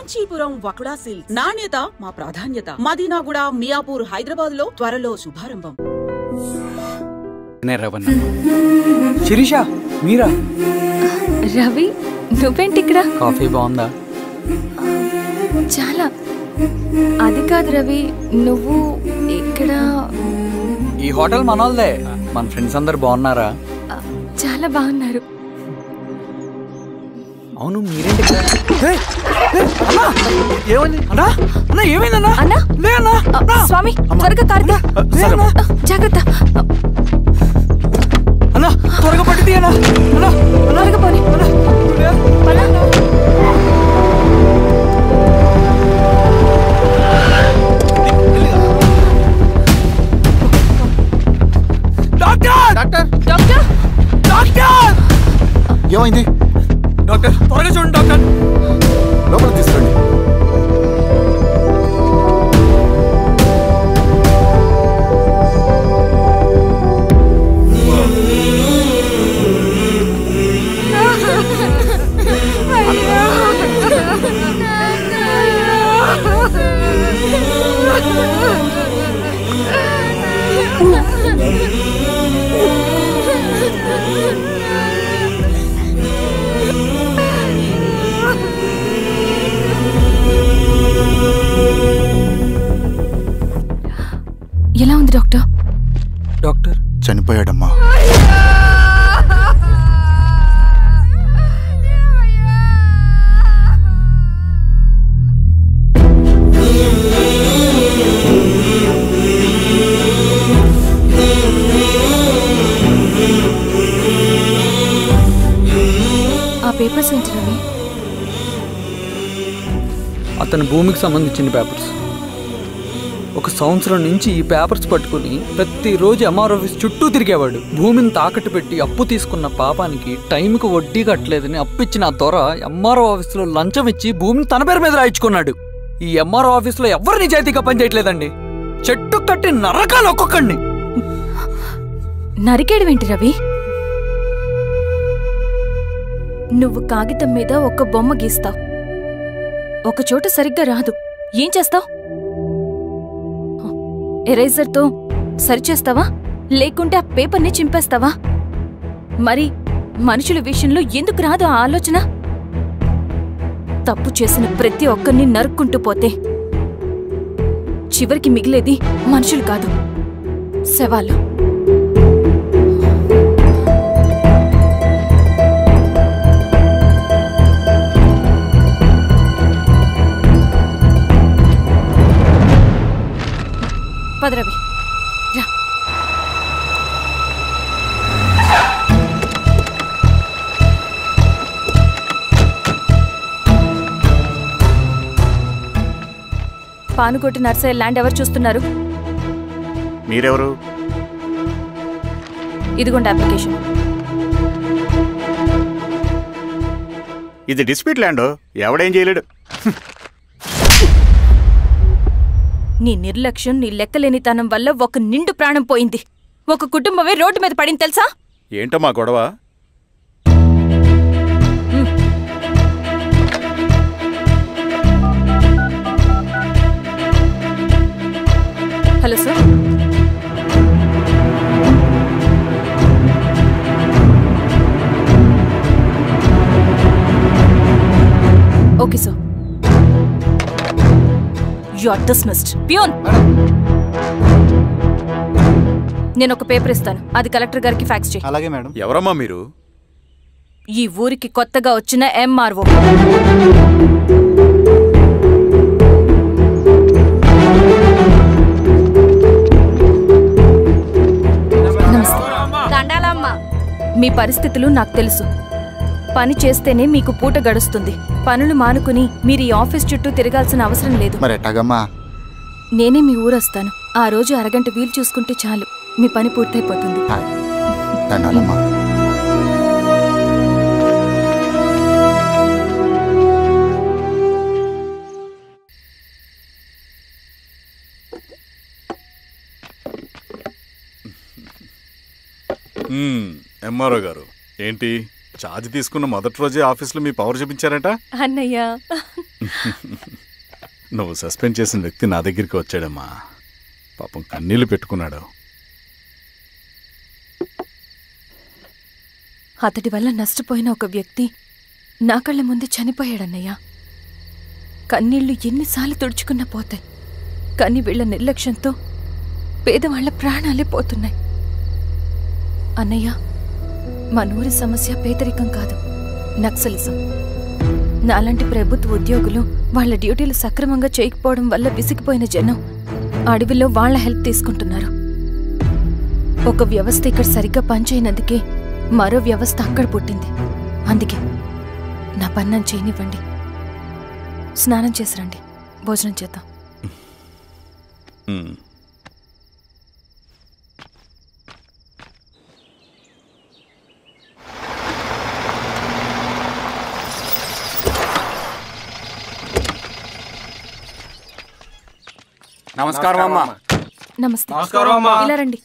Kanchipuram వకుడా silks నాణ్యత మా ప్రాధాన్యత. మదీనాగూడ, మియాపూర్, హైదరాబాద్ లో త్వరలో శుభారంభం. శిరీష, మీరా? రవి, నువ్వేంటి ఇక్కడ? కాఫీ బాగుందా? చాలా. అది కాదు రవి, నువ్వు ఇక్కడ? ఈ హోటల్ మనోల్దే. మన ఫ్రెండ్స్ అందరు బాగున్నారా? చాలా బాగున్నారు. అవును, మీరేంటి ఇక్కడ? ఏమైంది అన్నా? అన్నా ఏమైందన్నా? అన్నా లే అన్నా. స్వామి, త్వరగా కార్తీ. జాగ్రత్త అన్నా, త్వరగా పట్టి అన్నా. అన్నా త్వరగా పోనీ. ఏమైంది డాక్టర్? త్వరగా చూడండి డాక్టర్. లోపల తీసుకురండి. ఎలా ఉంది డాక్టర్? డాక్టర్ చనిపోయాడమ్మా. ఆ పేపర్స్ ఏంటి రవి? అతని భూమికి సంబంధించిన పేపర్స్. ఒక సంవత్సరం నుంచి ఈ పేపర్స్ పట్టుకుని ప్రతిరోజు ఎంఆర్ ఆఫీస్ చుట్టూ తిరిగేవాడు. భూమిని తాకట్టు పెట్టి అప్పు తీసుకున్న పాపానికి టైంకి వడ్డీ కట్టలేదని అప్పిచ్చిన ఆ దొర ఎంఆర్ఓ ఆఫీస్లో లంచం ఇచ్చి భూమిని తన పేరు మీద రాయించుకున్నాడు. ఈ ఎంఆర్ఓ ఆఫీస్లో ఎవరు నిజాయితీగా పనిచేయట్లేదండి. చెట్టు కట్టి నరకాలు ఒక్కొక్కడిని. నరికేడవేంటి రవి? నువ్వు కాగితం మీద ఒక బొమ్మ గీస్తావు, ఒక చోట సరిగ్గా రాదు, ఏం చేస్తావు? ఎరేజర్తో సరిచేస్తావా, లేకుంటే ఆ పేపర్ని చింపేస్తావా? మరి మనుషుల విషయంలో ఎందుకు రాదు ఆ ఆలోచన? తప్పు చేసిన ప్రతి ఒక్కరిని నరుక్కుంటూ పోతే చివరికి మిగిలేది మనుషులు కాదు, శవాలు. పదరవి రా. పానుకోటి నర్సయ్య ల్యాండ్ ఎవరు చూస్తున్నారు? మీరెవరు? ఇదిగోండి అప్లికేషన్. ఇది డిస్ప్యూట్ ల్యాండ్, ఎవడేం చేయలేడు. నీ నిర్లక్ష్యం, నీ లెక్కలేనితనం వల్ల ఒక నిండు ప్రాణం పోయింది. ఒక కుటుంబమే రోడ్డు మీద పడింది తెలుసా? ఏంటో మా గొడవ? Hello sir. Okay sir. You are dismissed. Pion! నేను ఒక పేపర్ ఇస్తాను, అది కలెక్టర్ గారికి ఫ్యాక్స్ చేయి. అలాగే మేడం. ఎవరమ్మా మీరు? ఈ ఊరికి కొత్తగా వచ్చిన ఎంఆర్ఓ. నమస్తే. మీ పరిస్థితులు నాకు తెలుసు. పని చేస్తేనే మీకు పూట గడుస్తుంది. పనులు మానుకుని మీరు ఈ ఆఫీస్ చుట్టూ తిరగాల్సిన అవసరం లేదు. మరి ఎట్టాగమ్మా? నేనే మీ ఊరొస్తాను. ఆ రోజు అరగంట వీలు చూసుకుంటే చాలు, మీ పని పూర్తయిపోతుంది. దండాలమ్మా. ఎంఆర్ఓ గారు, ఏంటి ఛార్జ్ తీసుకున్న మొదటి రోజే ఆఫీస్లో మీ పవర్ చూపించారట? అన్నయ్య, నువ్వు సస్పెండ్ చేసిన వ్యక్తి నా దగ్గరికి వచ్చాడమ్మా. పాపం కన్నీళ్లు పెట్టుకున్నాడు. అతడి వల్ల నష్టపోయిన ఒక వ్యక్తి నా కళ్ళ ముందు చనిపోయాడన్నయ్య. కన్నీళ్లు ఎన్నిసార్లు తుడుచుకున్నా పోతాయి, కానీ వీళ్ల నిర్లక్ష్యంతో పేదవాళ్ల ప్రాణాలే పోతున్నాయి. అన్నయ్య, మనూరి సమస్య పేదరికం కాదు, నక్సలిజం. నాలాంటి ప్రభుత్వ ఉద్యోగులు వాళ్ల డ్యూటీలు సక్రమంగా చేయకపోవడం వల్ల విసిగిపోయిన జనం అడవిలో వాళ్ల హెల్ప్ తీసుకుంటున్నారు. ఒక వ్యవస్థ ఇక్కడ సరిగ్గా పనిచేయనందుకే మరో వ్యవస్థ అక్కడ పుట్టింది. అందుకే నా పన్నం చేయనివ్వండి. స్నానం చేసిరండి, భోజనం చేద్దాం. నమస్కారం అమ్మా. నమస్తే. ఇలా రండి.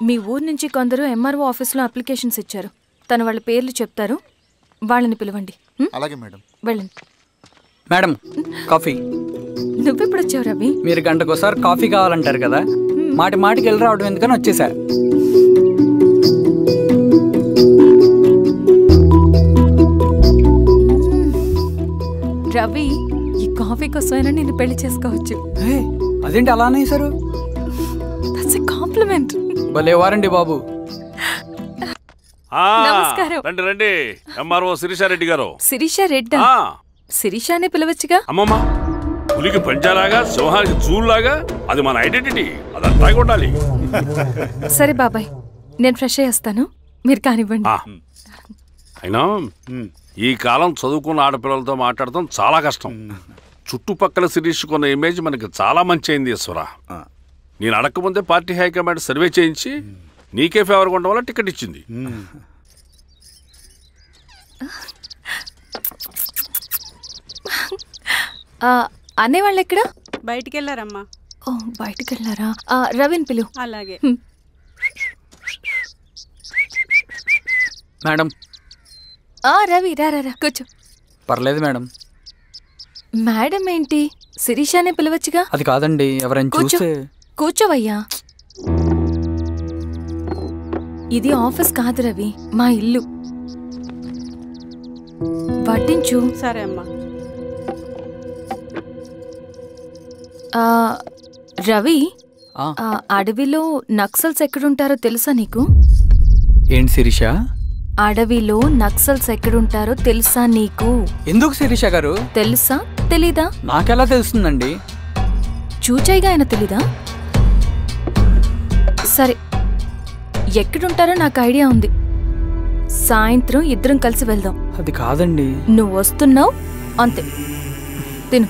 మీ ఊరు నుంచి కొందరు ఎంఆర్ఓ ఆఫీస్లో అప్లికేషన్స్ ఇచ్చారు. తను వాళ్ళ పేర్లు చెప్తారు, వాళ్ళని పిలవండి. అలాగే మేడం. వెళ్ళండి. Madam, coffee. నువ్వెప్పుడు వచ్చావు రవి? మీరు గంటకోసారి కాఫీ కావాలంటారు కదా, మాటి మాటికి వెళ్ళి రావడం ఎందుకని వచ్చేసా. రవి, ఈ కాఫీ కోసమైనా నేను పెళ్లి చేసుకోవచ్చు. అదేంటి అలా అనేసారు? That's a compliment. భలే వారండి బాబు. నమస్కారం. రండి రండి. ఎంఆర్ఓ శిరీషారెడ్డి గారు. శిరీష రెడ్డా? శిరీష అనే పిలవచ్చుగా. అమ్మమ్మ, పులికి పంచాలాగా సింహానికి చూలాగా అది మన ఐడెంటిటీ, అదంతా ఉండాలి. సరే బాబాయ్, నేను ఫ్రెష్ అయ్యేస్తాను, మీరు కానివ్వండి. అయినా ఈ కాలం చదువుకున్న ఆడపిల్లలతో మాట్లాడటం చాలా కష్టం. చుట్టుపక్కల శిరీష్ కొన్న ఇమేజ్ మనకి చాలా మంచి అయింది ఈశ్వర. నేను అడగకముందే పార్టీ హైకమాండ్ సర్వే చేయించి నీకే ఫేవర్గా ఉండడం వల్ల టికెట్ ఇచ్చింది. అనేవాళ్ళు ఎక్కడ? బయటికి వెళ్ళారమ్మా. ఓ, బయటికి వెళ్ళారా? రవిని పిలు. అలాగే. మేడం. రవి రా రా, కూర్చో. పర్లేదు మేడం. మేడం ఏంటి, శిరీషానే పిలవచ్చుగా. అది కాదండి, ఎవరైనా చూస్తే. కూర్చోవయ్యా. ఇది ఆఫీస్ కాదు రవి, మా ఇల్లు. వడ్డించు. సరే అమ్మా. రవి, అడవిలో నక్సల్స్ ఎక్కడుంటారో తెలుసా నీకు? ఏంటి శిరీష? అడవిలో నక్సల్స్ ఎక్కడుంటారో తెలుసా నీకు? ఎందుకు శిరీష గారు? తెలుసా తెలీదా? నాకెలా తెలుస్తుందండి? చూచాయిగా ఆయన తెలీదా? సరే, ఎక్కడుంటారో నాకు ఐడియా ఉంది. సాయంత్రం ఇద్దరం కలిసి వెళ్దాం. అది కాదండి. నువ్వు వస్తున్నావు అంతే, తిను.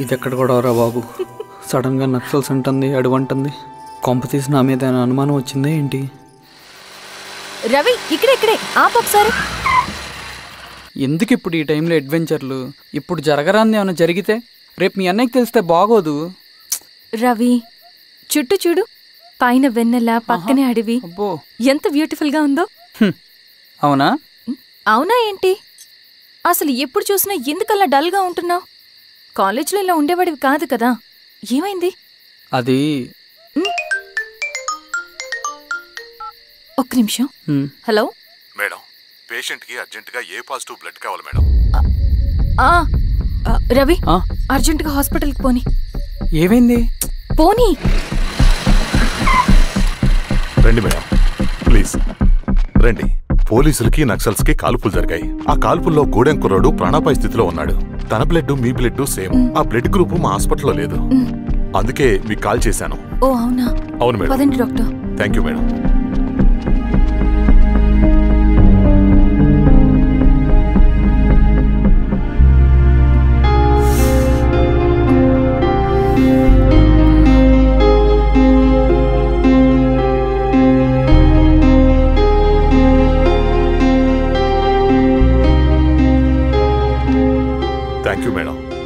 ఇది ఎక్కడ కూడా రా బాబు. సడన్ గా నక్సల్స్ అంటుంది, అడుగుంటుంది. కొంప తీసి నా మీద అనుమానం వచ్చిందే ఏంటి? రవి, ఇక్కడే ఆపొకసారి. ఎందుకు ఇప్పుడు ఈ టైంలో అడ్వెంచర్లు? ఇప్పుడు జరగరాంది ఏమైనా జరిగితే రేపు మీ అన్నయ్యకి తెలిస్తే బాగోదు. రవి, చుట్టూ చూడు, పైన వెన్నెల, పక్కనే అడవి. అబ్బో, ఎంత బ్యూటిఫుల్ గా ఉందో. అవునా? అవునా ఏంటి? అసలు ఎప్పుడు చూసినా ఎందుకలా డల్ గా ఉంటున్నావు? కాలేజీలో ఇలా ఉండేవాడివి కాదు కదా, ఏమైంది? అది ఒక్క నిమిషం. హలో మేడం, పేషెంట్ కి అర్జెంట్ గా ఏ పాజిటివ్ బ్లడ్ కావాలి మేడం. రవి, అర్జెంటుగా హాస్పిటల్కి పోనీ. ఏమైంది? పోనీ. రండి మేడం, ప్లీజ్ రండి. పోలీసులకి నక్సల్స్ కి కాల్పులు జరిగాయి. ఆ కాల్పుల్లో గూడెం కుర్రాడు ప్రాణాపాయ స్థితిలో ఉన్నాడు. తన బ్లడ్ మీ బ్లడ్ సేమ్. ఆ బ్లడ్ గ్రూప్ మా హాస్పిటల్లో లేదు, అందుకే మీకు కాల్ చేశాను. ఓ అవునా? అవును మేడం. పదండి డాక్టర్. Thank you madam.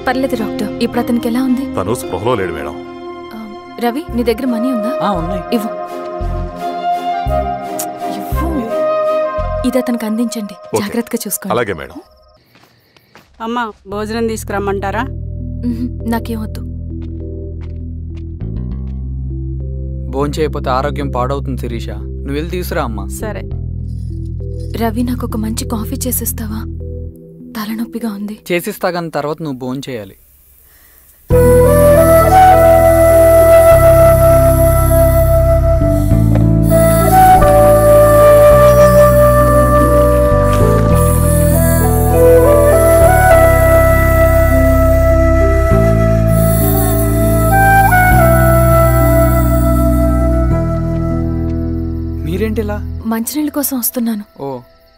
పర్లేదు డాక్టర్, ఇప్పుడు అతనికి ఎలా ఉంది? తను స్పృహలో లేడు మేడం. రవి, నీ దగ్గర మనీ ఉందా? ఉన్నాయి. ఇవ్వు. ఇది అతనికి అందించండి, జాగ్రత్తగా చూసుకోండి. అలాగే మేడం. అమ్మా భోజనం తీసుకురమ్మంటారా? నాకేమొద్దు. భోంచేయకపోతే ఆరోగ్యం పాడవుతుంది శిరీష. నువ్వు వెళ్ళి తీసురా అమ్మా. సరే. రవి, నాకు ఒక మంచి కాఫీ చేసిస్తావా? తలనొప్పిగా ఉంది. చేసిస్తా కానీ తర్వాత నువ్వు భోంచేయాలి. మీరేంటిలా? మంచినీళ్ళ కోసం వస్తున్నాను. ఓ,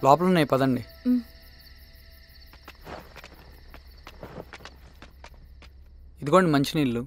లోపల ఉన్నాయి, పదండి. ఇదిగోండి మంచినీళ్ళు.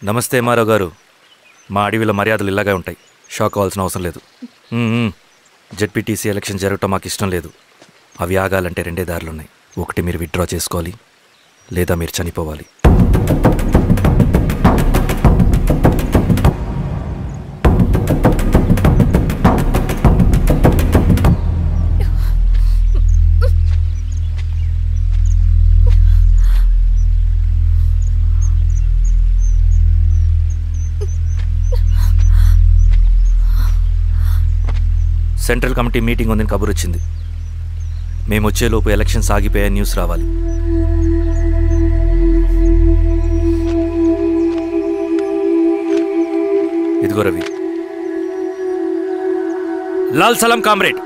నమస్తే ఎంఆర్ఓ గారు. మా అడవిలో మర్యాదలు ఇలాగే ఉంటాయి. షాక్ అవ్వాల్సిన అవసరం లేదు. జెడ్పీటీసీ ఎలక్షన్ జరగటం మాకు ఇష్టం లేదు. అవి ఆగాలంటే రెండే దారులు ఉన్నాయి. ఒకటి మీరు విత్డ్రా చేసుకోవాలి, లేదా మీరు చనిపోవాలి. సెంట్రల్ కమిటీ మీటింగ్ ఉందని కబురు వచ్చింది. మేము వచ్చేలోపు ఎలక్షన్స్ ఆగిపోయే న్యూస్ రావాలి. ఇదిగో రవి. లాల్ సలాం కామ్రేడ్.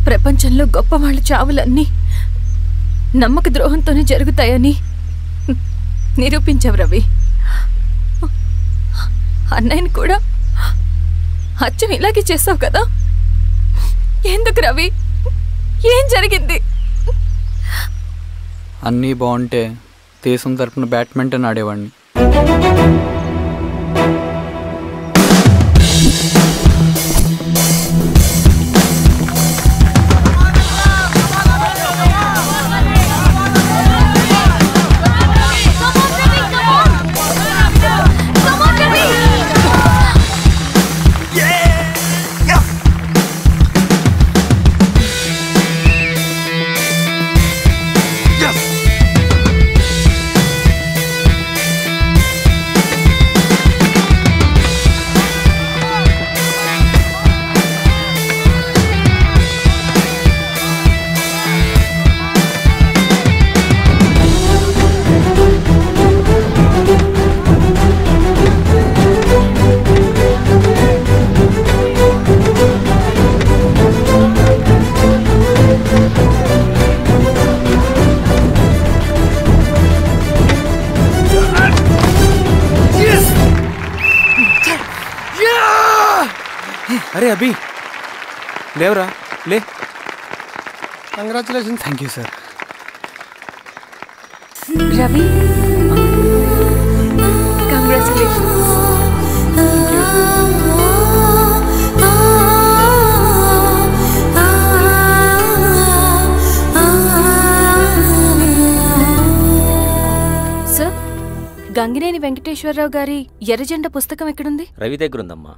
ప్రపంచంలో గొప్ప వాళ్ళ చావులన్నీ నమ్మక ద్రోహంతోనే జరుగుతాయని నిరూపించావు రవి. అన్నయ్యని కూడా అచ్చం ఇలాగే చేస్తావు కదా? ఎందుకు రవి? ఏం జరిగింది? అన్నీ బాగుంటే దేశం తరపున బ్యాడ్మింటన్ ఆడేవాడిని. అరే అభి లేవరా లే. Congratulation. Thank you sir. Ravi congratulations. Sir, Gangineni Venkateswararao గారి ఎర్రజెండ పుస్తకం ఎక్కడుంది? రవి దగ్గర ఉందమ్మా.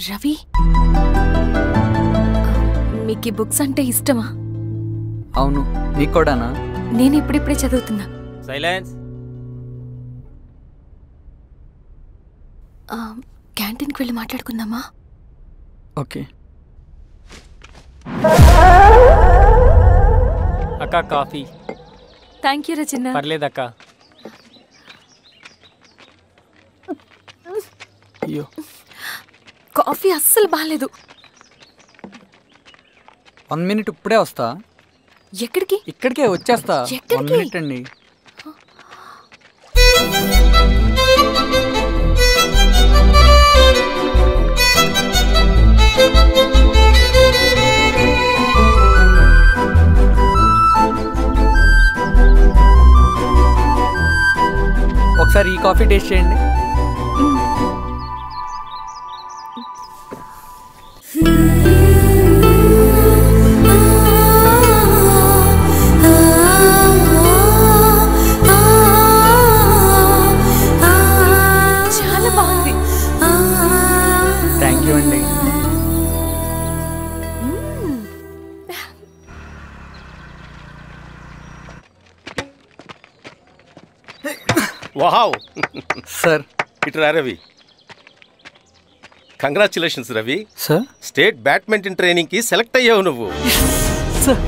రవి, మీకు ఈ బుక్స్ అంటే ఇష్టమా? అవును, నీకు కూడానా? నేను ఇప్పుడిప్పుడే చదువుతున్నా. సైలెన్స్. క్యాంటీన్కి వెళ్ళి మాట్లాడుకుందామా? ఓకే. అక్క కాఫీ. థ్యాంక్ యూ రచన. పర్లేదక్క. అయ్యో, కాఫీ అస్సలు బాగాలేదు. 1 minute ఇప్పుడే వస్తా. ఎక్కడికి? ఇక్కడికే వచ్చేస్తా. ఎక్కడికి? 1 minute అండి. ఒకసారి ఈ కాఫీ టేస్ట్ చేయండి. చాలా బాగుంది. థ్యాంక్ యూ అండి. వావ్ సార్, ఇట్రా Ravi. Congratulations Ravi. Sir, state badminton training కి సెలెక్ట్ అయ్యావు నువ్వు. Sir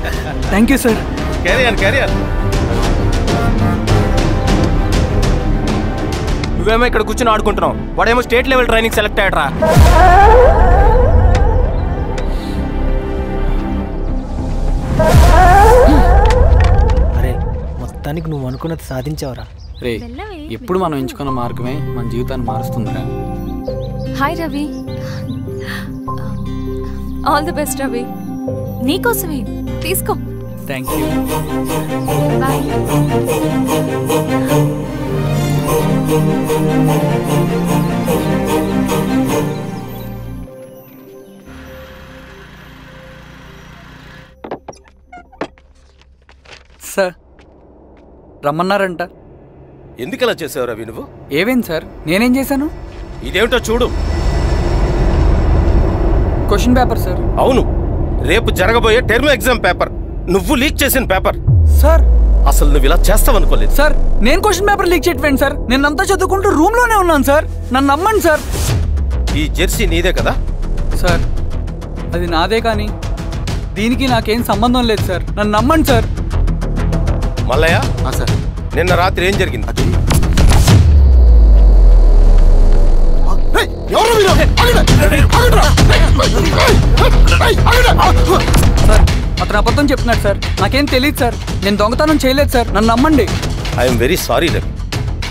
thank you sir. Carrier. నువ్వేమో ఇక్కడ కూర్చొని ఆడుకుంటున్నావు, వాడేమో స్టేట్ లెవెల్ ట్రైనింగ్ సెలెక్ట్ అయ్యాడ్రా. అరే, మొత్తానికి నువ్వు అనుకున్నది సాధించావురా. రే, ఎప్పుడు మనం ఎంచుకున్న మార్గమే మన జీవితాన్ని మారుస్తుందిరా. Hi Ravi. All the best Ravi. నీకోసమే, తీసుకో. Thank you. బాయ్. సార్, రమ్మన్నారంట. ఎందుకలా చేసావు రవి నువ్వు? ఏవేం సార్, నేనేం చేశాను? ఇదేమిటో చూడు. Question paper sir. అవును, రేపు జరగబోయే టర్మ్ ఎగ్జామ్ పేపర్. నువ్వు లీక్ చేసిన పేపర్. సార్, అసలు నువ్వు ఇలా చేస్తావనుకోలేదు. సార్, నేను క్వశ్చన్ పేపర్ లీక్ చేయట్లేదు సార్. నేను అంతా చదువుకుంటూ రూమ్ లోనే ఉన్నాను సార్. నన్ను నమ్మండి సార్. ఈ జెర్సీ నీదే కదా? సార్, అది నాదే, కానీ దీనికి నాకేం సంబంధం లేదు సార్. నన్ను నమ్మండి సార్. మల్లయ్య సార్, నిన్న రాత్రి ఏం జరిగింది? సార్, అతను అబద్ధం చెప్తున్నాడు సార్. నాకేం తెలియదు సార్. నేను దొంగతనం చేయలేదు సార్. నన్ను నమ్మండి. ఐఎమ్ వెరీ సారీ రవి,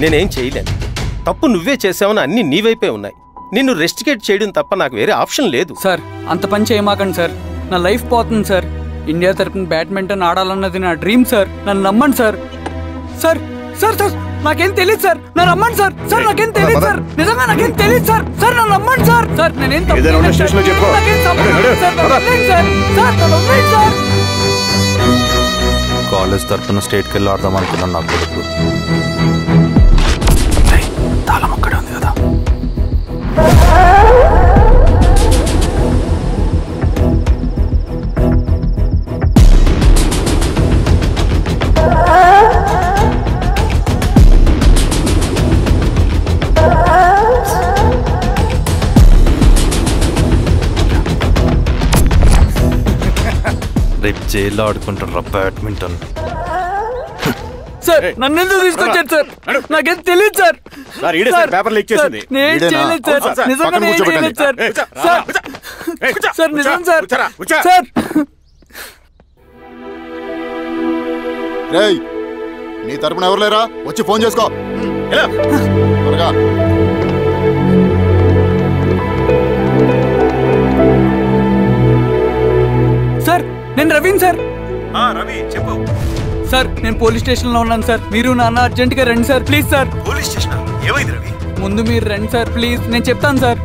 నేనేం చేయలేను. తప్పు నువ్వే చేసావని అన్ని నీ వైపే ఉన్నాయి. నిన్ను రెస్టికేట్ చేయడం తప్ప నాకు వేరే ఆప్షన్ లేదు. సార్, అంత పని చేయమాకండి సార్. నా లైఫ్ పోతుంది సార్. ఇండియా తరపున బ్యాడ్మింటన్ ఆడాలన్నది నా డ్రీమ్ సార్. నన్ను నమ్మండి సార్. సార్ సార్ సార్ నాకేం తెలియదు సార్. నన్ను నమ్మండి సార్. సార్, నాకేం తెలియదు సార్. నిజంగా నాకేం తెలియదు సార్. సార్, నన్ను నమ్మండి సార్. సార్, నేనేం తప్పు చేయలేదు సార్. నాకేం సంబంధం లేదు సార్. నన్ను వదిలేయండి సార్. సార్, నన్ను వదిలేయండి సార్. కాలేజ్ తరఫున స్టేట్కి వెళ్ళి ఆడదాం అనుకున్నాను. నా కొడుకు తాళం అక్కడే ఉంది కదా. రేపు జైల్లో ఆడుకుంటారా బ్యాడ్మింటన్? సార్, నన్ను ఎందుకు తీసుకొచ్చారు సార్? నాకేం తెలియదు సార్. పేపర్ లీక్ చేసింది. నేను చేయలేదు సార్. నిజంగా నేను చేయలేదు సార్. సార్, సార్, నిజం సార్. సార్, నీ తరపున ఎవరు లేరా? వచ్చి ఫోన్ చేసుకో త్వరగా. సార్ నేను రవీన్ సార్. రవి చెప్పు. సార్ నేను పోలీస్ స్టేషన్ లో ఉన్నాను సార్. మీరు నాన్న అర్జెంట్ గా రండి sir please sir. Police station ఏమైంది రవి? ముందు మీరు రండి సార్ ప్లీజ్, నేను చెప్తాను సార్.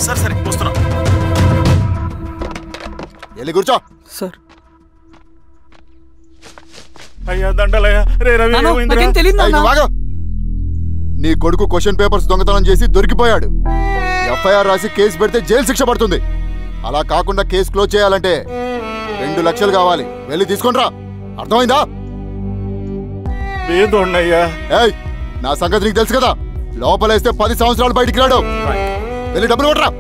సరే సరే వస్తున్నా. వెళ్ళి కూర్చో సార్. అయ్యా దండలయ్యా. రే రవి నాకేం తెలియదు. నీ కొడుకు క్వశ్చన్ పేపర్స్ దొంగతనం చేసి దొరికిపోయాడు. ఎఫ్ఐఆర్ రాసి కేసు పెడితే జైలు శిక్ష పడుతుంది. అలా కాకుండా కేసు క్లోజ్ చేయాలంటే 2 లక్షలు కావాలి. వెళ్ళి తీసుకొని రా. అర్థమైందా? ఏయ్ నా సంగతి నీకు తెలుసు కదా. లోపలేస్తే 10 సంవత్సరాలు బయటికి రాడు. వెళ్ళి డబ్బులు కొట్టరా.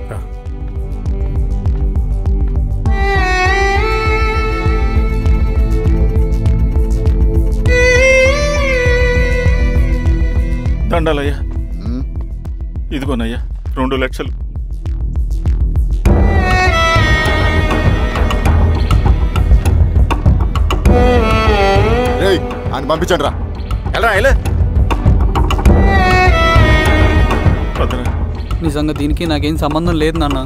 దండాలయ్యా. ఇదిగోనయ్యా 2 లక్షలు. అని పంపించండి రా. నిజంగా దీనికి నాకేం సంబంధం లేదు నాన్న.